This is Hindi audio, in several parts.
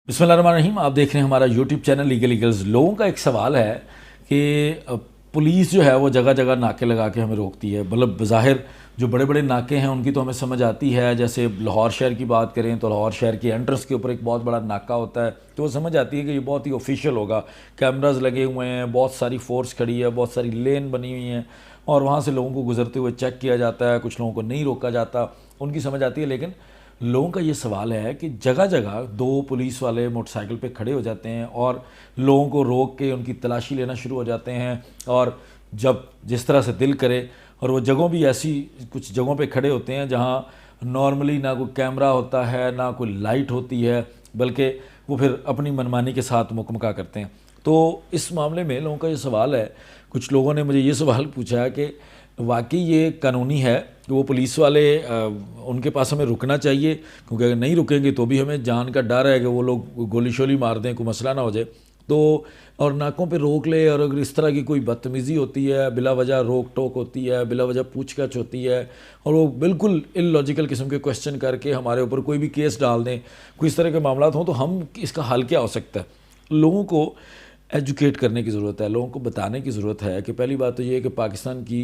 बिस्मिल्लाहिर्रहमानिर्रहीम। आप देख रहे हैं हमारा यूट्यूब चैनल लीगल लीगल्स। लोगों का एक सवाल है कि पुलिस जो है वो जगह जगह नाके लगा के हमें रोकती है। मतलब बज़ाहिर जो बड़े बड़े नाके हैं उनकी तो हमें समझ आती है। जैसे लाहौर शहर की बात करें तो लाहौर शहर के एंट्रेंस के ऊपर एक बहुत बड़ा नाका होता है, तो वो समझ आती है कि ये बहुत ही ऑफिशियल होगा। कैमराज लगे हुए हैं, बहुत सारी फोर्स खड़ी है, बहुत सारी लेन बनी हुई हैं और वहाँ से लोगों को गुजरते हुए चेक किया जाता है। कुछ लोगों को नहीं रोका जाता, उनकी समझ आती है। लेकिन लोगों का ये सवाल है कि जगह जगह दो पुलिस वाले मोटरसाइकिल पे खड़े हो जाते हैं और लोगों को रोक के उनकी तलाशी लेना शुरू हो जाते हैं। और जब जिस तरह से दिल करे, और वो जगहों भी ऐसी कुछ जगहों पे खड़े होते हैं जहाँ नॉर्मली ना कोई कैमरा होता है ना कोई लाइट होती है, बल्कि वो फिर अपनी मनमानी के साथ मुकमका करते हैं। तो इस मामले में लोगों का ये सवाल है, कुछ लोगों ने मुझे ये सवाल पूछा है कि वाकई ये कानूनी है कि वो पुलिस वाले उनके पास हमें रुकना चाहिए, क्योंकि अगर नहीं रुकेंगे तो भी हमें जान का डर है कि वो लोग गोली शोली मार दें, कोई मसला ना हो जाए। तो और नाकों पे रोक ले, और अगर इस तरह की कोई बदतमीज़ी होती है, बिला वजह रोक टोक होती है, बिला वजह पूछताछ होती है, और वो बिल्कुल इलॉजिकल किस्म के क्वेश्चन करके हमारे ऊपर कोई भी केस डाल दें, कोई इस तरह के मामला हों, तो हम इसका हल क्या हो सकता है? लोगों को एजुकेट करने की ज़रूरत है, लोगों को बताने की ज़रूरत है कि पहली बात तो ये है कि पाकिस्तान की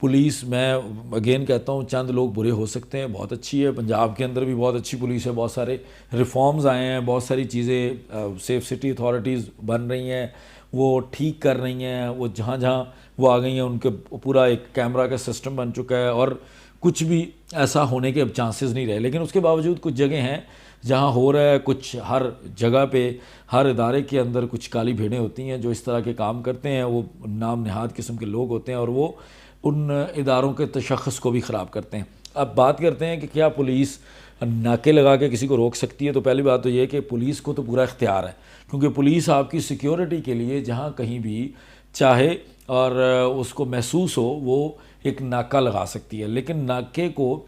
पुलिस, मैं अगेन कहता हूँ, चंद लोग बुरे हो सकते हैं, बहुत अच्छी है। पंजाब के अंदर भी बहुत अच्छी पुलिस है, बहुत सारे रिफॉर्म्स आए हैं, बहुत सारी चीज़ें सेफ सिटी अथॉरिटीज़ बन रही हैं, वो ठीक कर रही हैं। वो जहाँ जहाँ वो आ गई हैं उनके पूरा एक कैमरा का सिस्टम बन चुका है और कुछ भी ऐसा होने के अब चांसेस नहीं रहे। लेकिन उसके बावजूद कुछ जगह हैं जहाँ हो रहा है कुछ, हर जगह पे हर इदारे के अंदर कुछ काली भेड़ें होती हैं जो इस तरह के काम करते हैं। वो नाम नहाद किस्म के लोग होते हैं और वो उन इदारों के तशख़्ख़ुस को भी ख़राब करते हैं। अब बात करते हैं कि क्या पुलिस नाके लगा के किसी को रोक सकती है? तो पहली बात तो ये है कि पुलिस को तो पूरा इख्तियार है, क्योंकि पुलिस आपकी सिक्योरिटी के लिए जहाँ कहीं भी चाहे और उसको महसूस हो वो एक नाका लगा सकती है। लेकिन नाके को,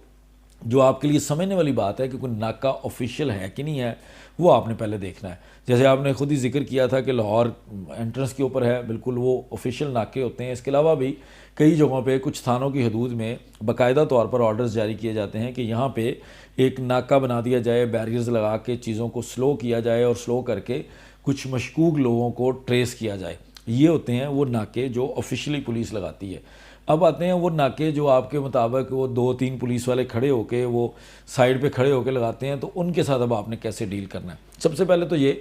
जो आपके लिए समझने वाली बात है कि कोई नाका ऑफिशियल है कि नहीं है, वो आपने पहले देखना है। जैसे आपने खुद ही जिक्र किया था कि लाहौर एंट्रेंस के ऊपर है, बिल्कुल वो ऑफिशियल नाके होते हैं। इसके अलावा भी कई जगहों पे कुछ थानों की हदूद में बाकायदा तौर पर ऑर्डर्स जारी किए जाते हैं कि यहाँ पे एक नाका बना दिया जाए, बैरियर्स लगा के चीज़ों को स्लो किया जाए और स्लो करके कुछ मशकूक लोगों को ट्रेस किया जाए। ये होते हैं वो नाके जो ऑफिशियली पुलिस लगाती है। अब आते हैं वो नाके जो आपके मुताबिक वो दो तीन पुलिस वाले खड़े होके वो साइड पे खड़े होके लगाते हैं, तो उनके साथ अब आपने कैसे डील करना है? सबसे पहले तो ये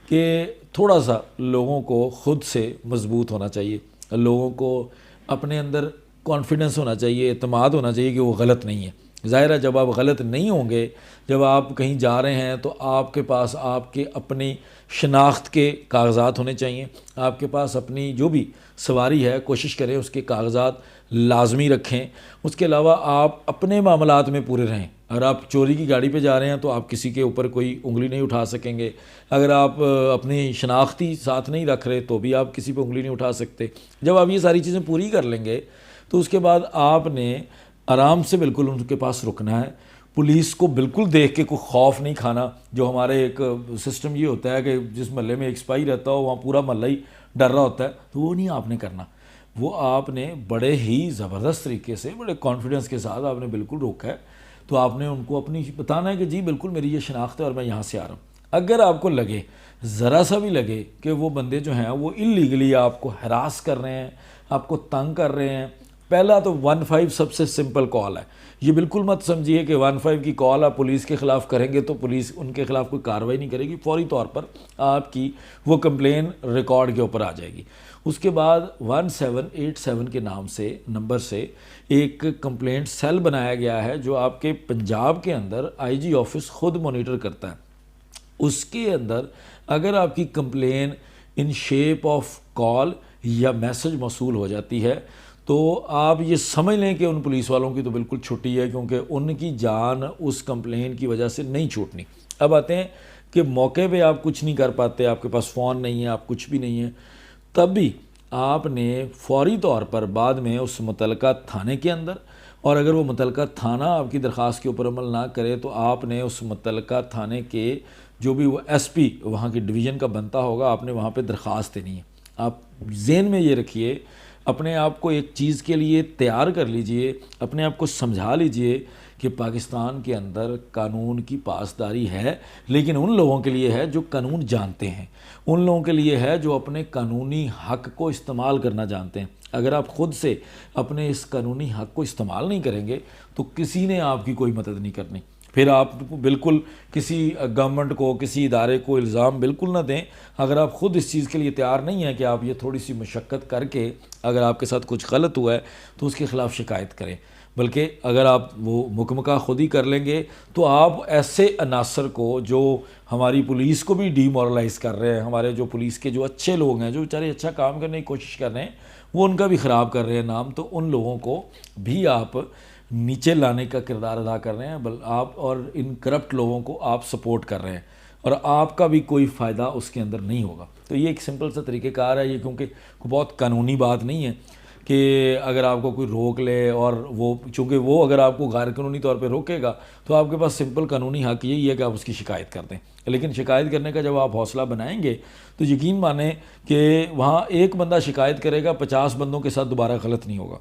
कि थोड़ा सा लोगों को खुद से मजबूत होना चाहिए, लोगों को अपने अंदर कॉन्फिडेंस होना चाहिए, एतमाद होना चाहिए कि वो गलत नहीं है। ज़ाहिर है जब आप गलत नहीं होंगे, जब आप कहीं जा रहे हैं तो आपके पास आपके अपनी शनाख्त के कागज़ात होने चाहिए। आपके पास अपनी जो भी सवारी है कोशिश करें उसके कागज़ात लाजमी रखें। उसके अलावा आप अपने मामलात में पूरे रहें। अगर आप चोरी की गाड़ी पे जा रहे हैं तो आप किसी के ऊपर कोई उंगली नहीं उठा सकेंगे। अगर आप अपनी शनाख्ती साथ नहीं रख रहे तो भी आप किसी पे उंगली नहीं उठा सकते। जब आप ये सारी चीज़ें पूरी कर लेंगे तो उसके बाद आपने आराम से बिल्कुल उनके पास रुकना है। पुलिस को बिल्कुल देख के कोई खौफ नहीं खाना। जो हमारे एक सिस्टम ये होता है कि जिस महल्ले में एक सिपाही रहता हो वहाँ पूरा महल्ला ही डर रहा होता है, तो वो नहीं आपने करना। वो आपने बड़े ही ज़बरदस्त तरीके से, बड़े कॉन्फिडेंस के साथ आपने बिल्कुल रोका है। तो आपने उनको अपनी बताना है कि जी बिल्कुल मेरी ये शनाख्त है और मैं यहाँ से आ रहा हूँ। अगर आपको लगे, ज़रा सा भी लगे कि वो बंदे जो हैं वो इलीगली आपको हरास कर रहे हैं, आपको तंग कर रहे हैं, पहला तो 15 सबसे सिंपल कॉल है। ये बिल्कुल मत समझिए कि 15 की कॉल आप पुलिस के ख़िलाफ़ करेंगे तो पुलिस उनके ख़िलाफ़ कोई कार्रवाई नहीं करेगी। फौरी तौर पर आपकी वो कंप्लेन रिकॉर्ड के ऊपर आ जाएगी। उसके बाद 1787 के नाम से, नंबर से एक कंप्लेंट सेल बनाया गया है जो आपके पंजाब के अंदर आईजी ऑफिस ख़ुद मॉनिटर करता है। उसके अंदर अगर आपकी complain in shape of call या मैसेज मौसूल हो जाती है तो आप ये समझ लें कि उन पुलिस वालों की तो बिल्कुल छुट्टी है, क्योंकि उनकी जान उस कंप्लेन की वजह से नहीं छूटनी। अब आते हैं कि मौके पे आप कुछ नहीं कर पाते, आपके पास फ़ोन नहीं है, आप कुछ भी नहीं है, तब भी आपने फौरी तौर पर बाद में उस मुतलका थाने के अंदर, और अगर वो मुतलका थाना आपकी दरख्वास्त के ऊपर अमल ना करे तो आपने उस मुतलका थाने के जो भी वो एसपी वहाँ की डिवीज़न का बनता होगा, आपने वहाँ पे दरख्वास्त देनी है। आप ज़हन में ये रखिए, अपने आप को एक चीज़ के लिए तैयार कर लीजिए, अपने आप को समझा लीजिए कि पाकिस्तान के अंदर कानून की पासदारी है, लेकिन उन लोगों के लिए है जो कानून जानते हैं, उन लोगों के लिए है जो अपने कानूनी हक़ को इस्तेमाल करना जानते हैं। अगर आप ख़ुद से अपने इस कानूनी हक़ को इस्तेमाल नहीं करेंगे तो किसी ने आपकी कोई मदद नहीं करनी। फिर आप बिल्कुल किसी गवर्नमेंट को, किसी इदारे को इल्ज़ाम बिल्कुल ना दें अगर आप ख़ुद इस चीज़ के लिए तैयार नहीं हैं कि आप ये थोड़ी सी मशक्क़त करके अगर आपके साथ कुछ गलत हुआ है तो उसके ख़िलाफ़ शिकायत करें। बल्कि अगर आप वो मुकमका ख़ुद ही कर लेंगे तो आप ऐसे अनासर को जो हमारी पुलिस को भी डीमोरलाइज़ कर रहे हैं, हमारे जो पुलिस के जो अच्छे लोग हैं, जो बेचारे अच्छा काम करने की कोशिश कर रहे हैं, वो उनका भी ख़राब कर रहे हैं नाम, तो उन लोगों को भी आप नीचे लाने का किरदार अदा कर रहे हैं। आप और इन करप्ट लोगों को आप सपोर्ट कर रहे हैं और आपका भी कोई फ़ायदा उसके अंदर नहीं होगा। तो ये एक सिंपल सा तरीक़ेकार है ये, क्योंकि बहुत कानूनी बात नहीं है कि अगर आपको कोई रोक ले और वो, चूँकि वो अगर आपको गैर कानूनी तौर पे रोकेगा तो आपके पास सिंपल कानूनी हक़ यही है कि आप उसकी शिकायत कर दें। लेकिन शिकायत करने का जब आप हौसला बनाएंगे तो यकीन माने कि वहाँ एक बंदा शिकायत करेगा, 50 बंदों के साथ दोबारा गलत नहीं होगा।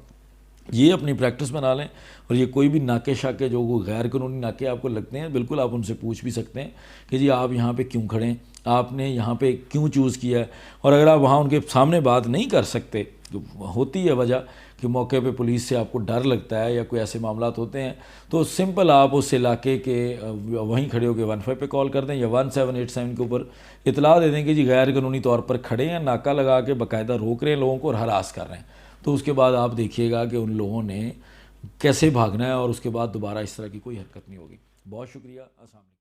ये अपनी प्रैक्टिस बना लें और ये कोई भी नाके शाके जो गैर कानूनी नाके आपको लगते हैं, बिल्कुल आप उनसे पूछ भी सकते हैं कि जी आप यहाँ पे क्यों खड़े हैं, आपने यहाँ पे क्यों चूज़ किया है। और अगर आप वहाँ उनके सामने बात नहीं कर सकते, तो होती है वजह कि मौके पे पुलिस से आपको डर लगता है या कोई ऐसे मामलात होते हैं, तो सिंपल आप उस इलाके के वहीं खड़े होकर 15 पे कॉल कर दें या 1787 के ऊपर इतला दे दें कि जी गैर कानूनी तौर पर खड़े हैं, नाका लगा के बाकायदा रोक रहे हैं लोगों को और हरास कर रहे हैं। तो उसके बाद आप देखिएगा कि उन लोगों ने कैसे भागना है और उसके बाद दोबारा इस तरह की कोई हरकत नहीं होगी। बहुत शुक्रिया। अस्सलाम वालेकुम।